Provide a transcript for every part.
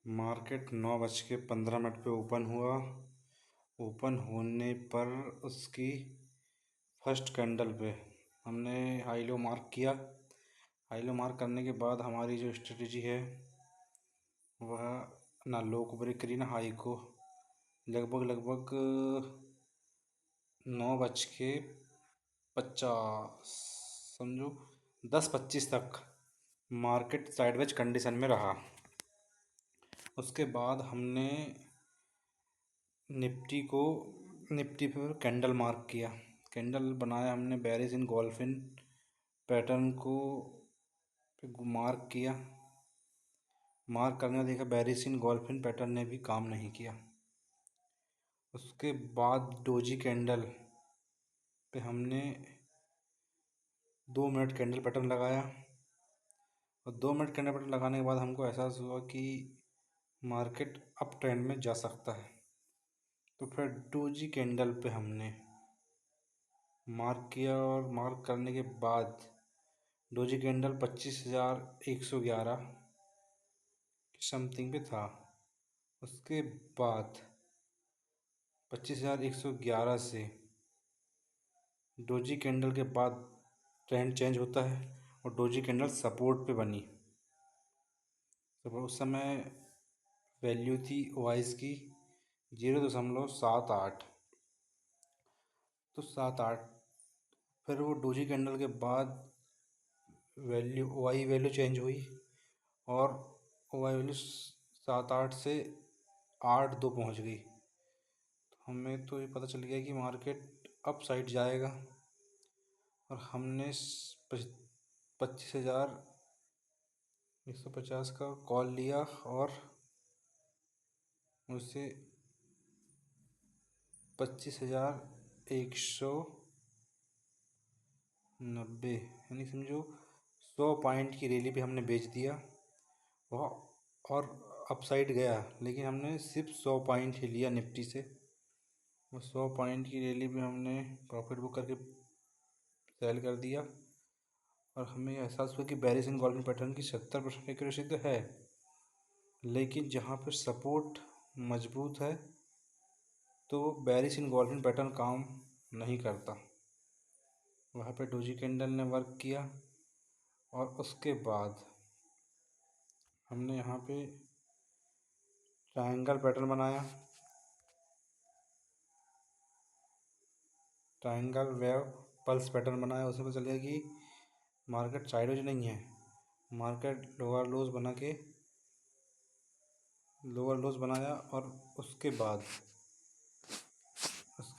Market 9:15 पे open हुआ। Open होने पर उसकी फर्स्ट कैंडल पे हमने हाई लो मार्क किया। हाई लो मार्क करने के बाद हमारी जो स्ट्रेटजी है वह ना लो को ब्रेक करी ना हाई को। लगभग 9:50 समझो 10:25 तक मार्केट साइडवेज कंडीशन में रहा। उसके बाद हमने निफ्टी पर कैंडल मार्क किया। कैंडल बनाया हमने बेरिस इन गोल्फिन पैटर्न को मार्क किया। मार्क करने में देखा बेरिस इन गोल्फिन पैटर्न ने भी काम नहीं किया। उसके बाद डोजी कैंडल पे हमने 2 मिनट कैंडल पैटर्न लगाया और 2 मिनट कैंडल पैटर्न लगाने के बाद हमको एहसास हुआ कि मार्केट अप ट्रेंड में जा सकता है। तो फिर डोजी कैंडल पे हमने मार्क किया और मार्क करने के बाद डोजी कैंडल 25,111 समथिंग पे था। उसके बाद 25,111 से डोजी कैंडल के बाद ट्रेंड चेंज होता है और डोजी कैंडल सपोर्ट पे बनी। तो उस समय वैल्यू थी ओआईस की 0.78। तो 7.8 फिर वो डोजी कैंडल के बाद वैल्यू ओआई वैल्यू चेंज हुई और ओआई वैल्यू 7.8 से 8.2 पहुंच गई। तो हमें तो ये पता चल गया कि मार्केट अप साइड जाएगा और हमने 25,150 का कॉल लिया और उसे 25,190 यानी समझो 100 पॉइंट की रैली पे हमने बेच दिया। वह और अपसाइड गया लेकिन हमने सिर्फ 100 पॉइंट ही लिया निफ्टी से। वो 100 पॉइंट की रैली पे हमने प्रॉफिट बुक करके सेल कर दिया और हमें एहसास हुआ कि बेरिस इन गोल्डन पैटर्न की 70% एक्यूरेसी तो है, लेकिन जहाँ पर सपोर्ट मजबूत है तो बेरिस इन गोल्डन पैटर्न काम नहीं करता। वहाँ पे डोजी कैंडल ने वर्क किया और उसके बाद हमने यहाँ पे ट्रायंगल पैटर्न बनाया। ट्रायंगल वेव पल्स पैटर्न बनाया। उसमें पता चल गया कि मार्केट साइडवेज नहीं है। मार्केट लोअर लोज बनाया और उसके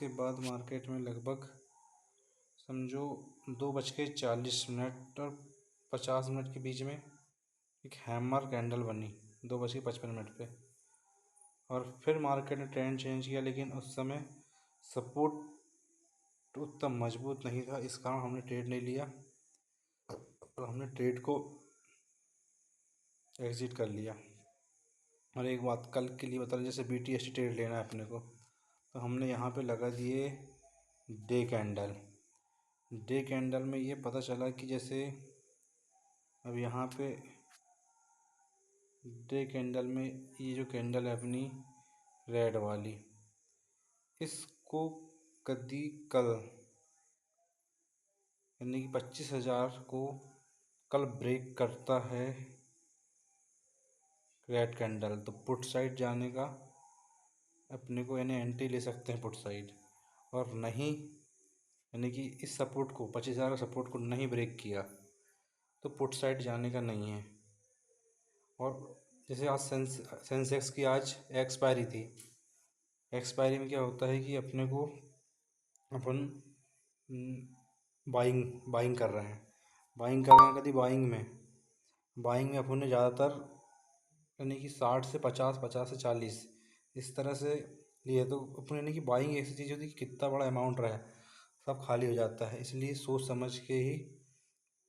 बाद मार्केट में लगभग समझो 2:40 और 50 के बीच में एक हैमर कैंडल बनी 2:55 पे और फिर मार्केट ने ट्रेंड चेंज किया, लेकिन उस समय सपोर्ट उतना मजबूत नहीं था। इस कारण हमने ट्रेड नहीं लिया और हमने ट्रेड को एग्जिट कर लिया। और एक बात कल के लिए बता दें, जैसे BTST ट्रेड लेना है अपने को तो हमने यहाँ पे लगा दिए डे कैंडल में ये पता चला कि जैसे अब यहाँ पे डे कैंडल में ये जो कैंडल है अपनी रेड वाली, इसको कल यानी कि 25,000 को कल ब्रेक करता है रेड कैंडल तो पुट साइड जाने का अपने को यानी एंट्री ले सकते हैं पुट साइड। और नहीं यानी कि इस सपोर्ट को 25,000 सपोर्ट को नहीं ब्रेक किया तो पुट साइड जाने का नहीं है। और जैसे आज सेंसेक्स की आज एक्सपायरी थी। एक्सपायरी में क्या होता है कि अपने को अपन बाइंग कर रहे हैं कभी बाइंग में अपन ने ज़्यादातर यानी कि 60 से 50, 50 से 40 इस तरह से लिए। तो अपन यानी कि बाइंग ऐसी चीज़ होती है कि कितना बड़ा अमाउंट रहे सब खाली हो जाता है, इसलिए सोच समझ के ही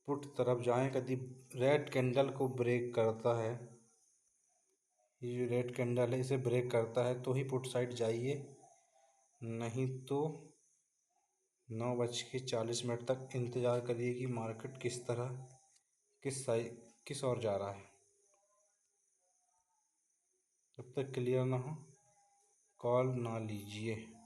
पुट तरफ जाएं। कभी रेड कैंडल को ब्रेक करता है, ये जो रेड कैंडल है इसे ब्रेक करता है तो ही पुट साइड जाइए, नहीं तो 9:40 तक इंतज़ार करिए कि मार्केट किस ओर जा रहा है। तक क्लियर ना हो कॉल ना लीजिए।